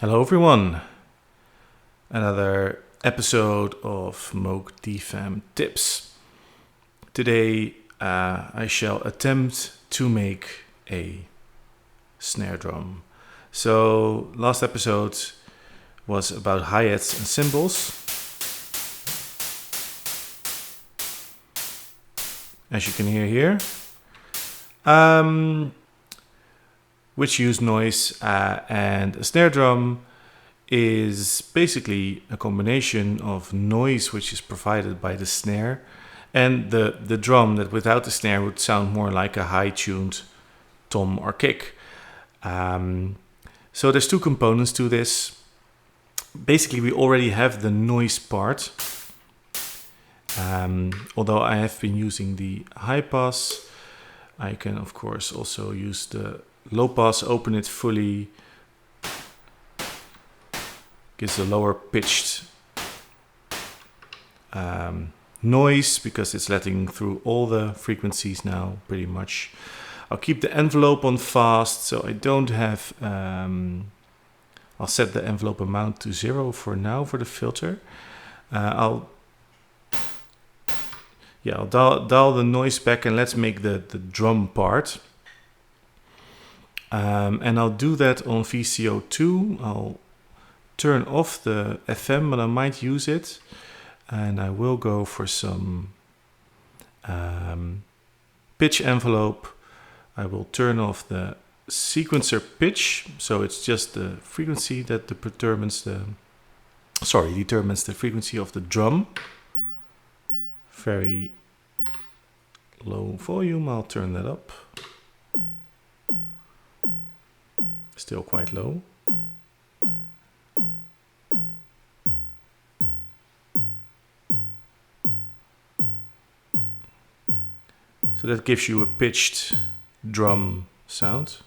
Hello everyone, another episode of Moog DFAM Tips. Today I shall attempt to make a snare drum. So last episode was about hi-hats and cymbals. As you can hear here. Which use noise, and a snare drum is basically a combination of noise which is provided by the snare and the drum that without the snare would sound more like a high-tuned tom or kick. So there's two components to this. Basically we already have the noise part, although I have been using the high pass. I can of course also use the low pass, open it fully, gives a lower pitched noise because it's letting through all the frequencies now pretty much. I'll keep the envelope on fast, so I don't have, I'll set the envelope amount to 0 for now for the filter. I'll dial the noise back and let's make the drum part. And I'll do that on VCO2. I'll turn off the FM, but I might use it. And I will go for some pitch envelope. I will turn off the sequencer pitch. So it's just the frequency that determines the frequency of the drum. Very low volume, I'll turn that up. Still quite low. So that gives you a pitched drum sound.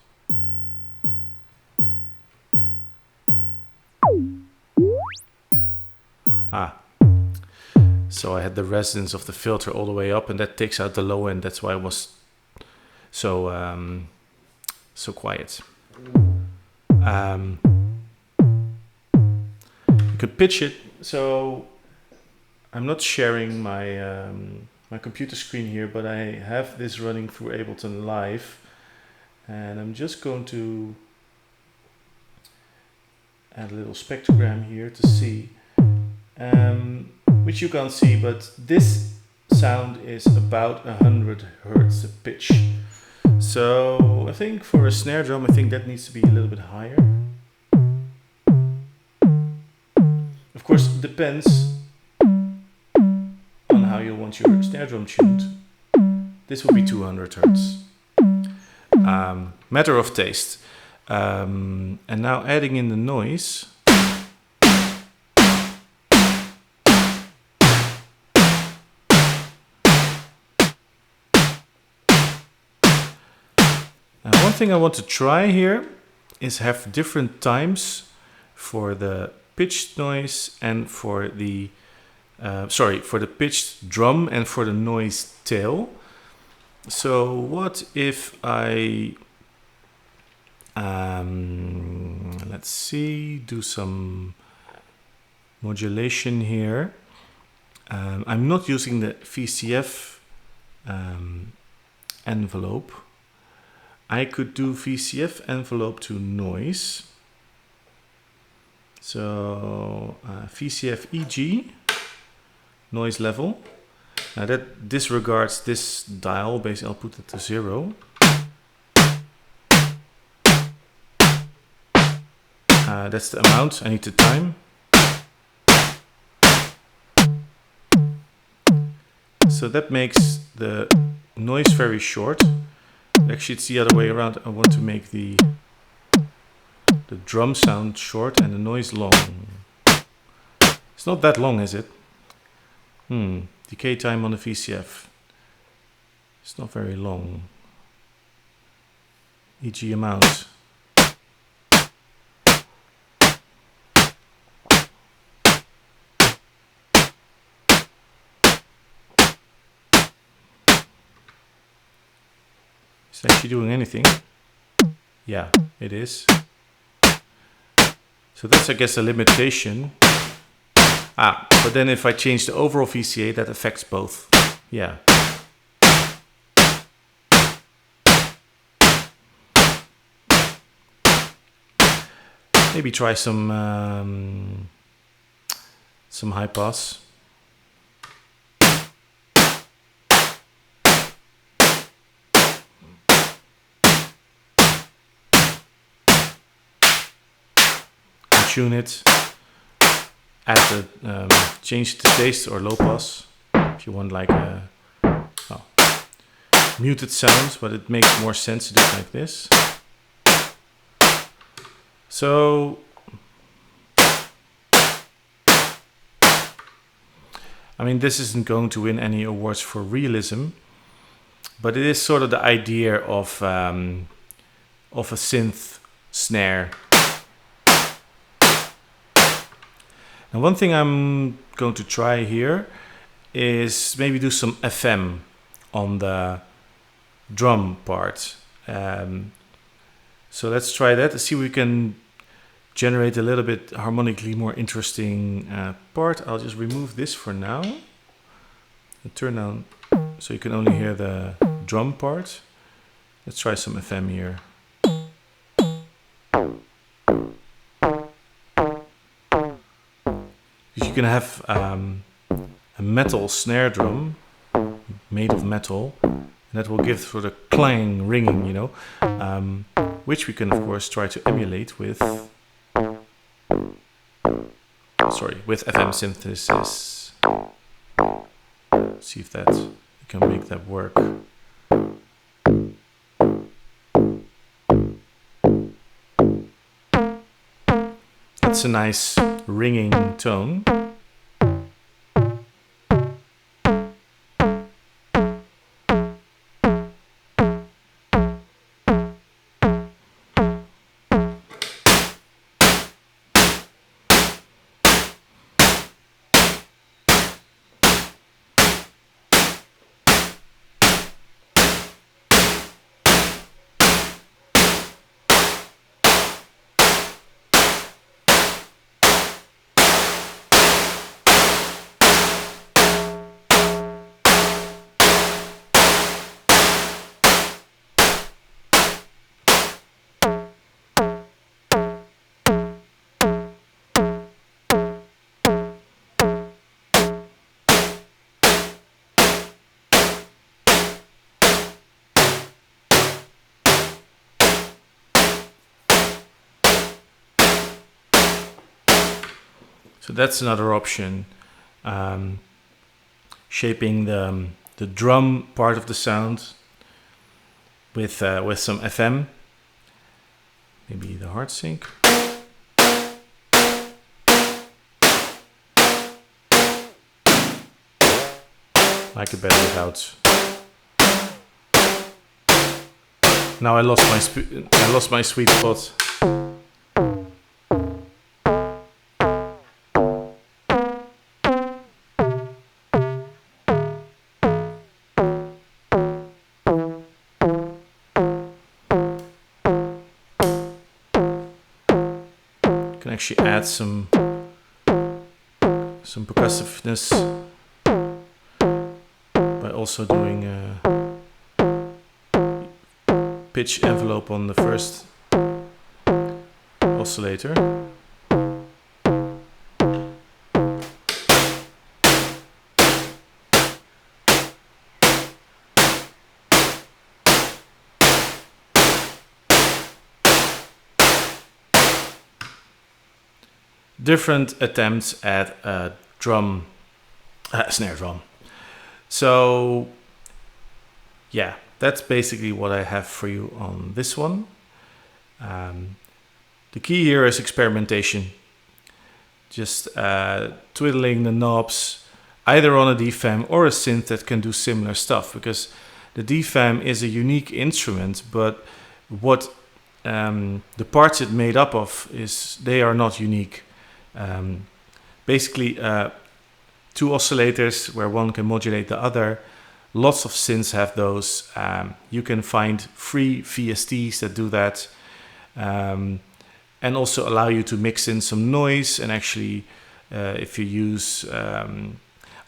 So I had the resonance of the filter all the way up, and that takes out the low end. That's why it was so quiet. You could pitch it. So I'm not sharing my my computer screen here, but I have this running through Ableton Live, and I'm just going to add a little spectrogram here to see, which you can't see, but this sound is about 100 hertz a pitch. So I think for a snare drum, I think that needs to be a little bit higher. Of course, it depends on how you want your snare drum tuned. This will be 200 hertz. Matter of taste. And now adding in the noise. One thing I want to try here is have different times for the pitched noise and for the for the pitched drum and for the noise tail. So what if I let's see, do some modulation here. I'm not using the VCF envelope. I could do VCF envelope to noise. So VCF EG, noise level. Now that disregards this dial, basically I'll put it to 0. That's the amount, I need to time. So that makes the noise very short. Actually, it's the other way around. I want to make the drum sound short and the noise long. It's not that long, is it? Decay time on the VCF. It's not very long. EG amount. Is it actually doing anything? Yeah, it is. So that's, I guess, a limitation. But then if I change the overall VCA, that affects both. Yeah. Maybe try some high pass. Tune it. Add the change the taste or low pass if you want like a muted sounds, but it makes more sense to do it like this. So I mean, this isn't going to win any awards for realism, but it is sort of the idea of a synth snare. And one thing I'm going to try here is maybe do some FM on the drum part. So let's try that to see if we can generate a little bit harmonically more interesting part. I'll just remove this for now and turn down so you can only hear the drum part. Let's try some FM here. You can have a metal snare drum made of metal, and that will give sort of clang, ringing, you know, which we can of course try to emulate with FM synthesis. See if that we can make that work. That's a nice ringing tone. So that's another option, shaping the drum part of the sound with some FM, maybe the hard sync. Like it better without. Now I lost my sweet spot. Actually add some percussiveness by also doing a pitch envelope on the first oscillator. Different attempts at a snare drum. So yeah, that's basically what I have for you on this one. The key here is experimentation. Just twiddling the knobs either on a DFAM or a synth that can do similar stuff, because the DFAM is a unique instrument, but what the parts it's made up of they are not unique. Basically two oscillators where one can modulate the other. Lots of synths have those. You can find free VSTs that do that. and also allow you to mix in some noise. And actually, if you use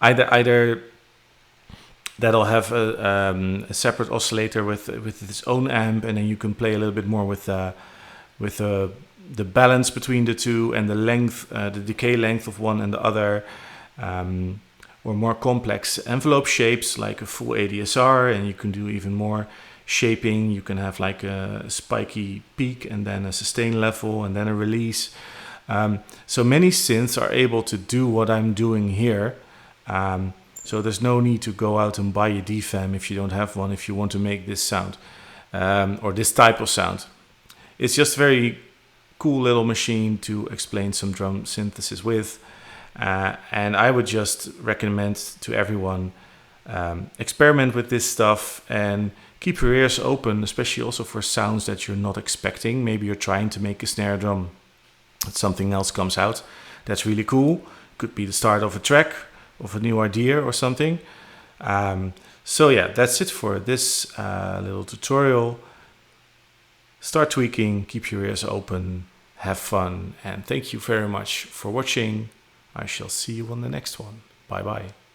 either that'll have a separate oscillator with its own amp, and then you can play a little bit more with the balance between the two and the length, the decay length of one and the other, or more complex envelope shapes like a full ADSR, and you can do even more shaping. You can have like a spiky peak and then a sustain level and then a release. So many synths are able to do what I'm doing here. So there's no need to go out and buy a DFAM if you don't have one, if you want to make this sound or this type of sound. It's just a very cool little machine to explain some drum synthesis with. And I would just recommend to everyone, experiment with this stuff and keep your ears open, especially also for sounds that you're not expecting. Maybe you're trying to make a snare drum, but something else comes out. That's really cool. Could be the start of a track, of a new idea or something. So yeah, that's it for this little tutorial. Start tweaking, keep your ears open, have fun, and thank you very much for watching. I shall see you on the next one. Bye bye.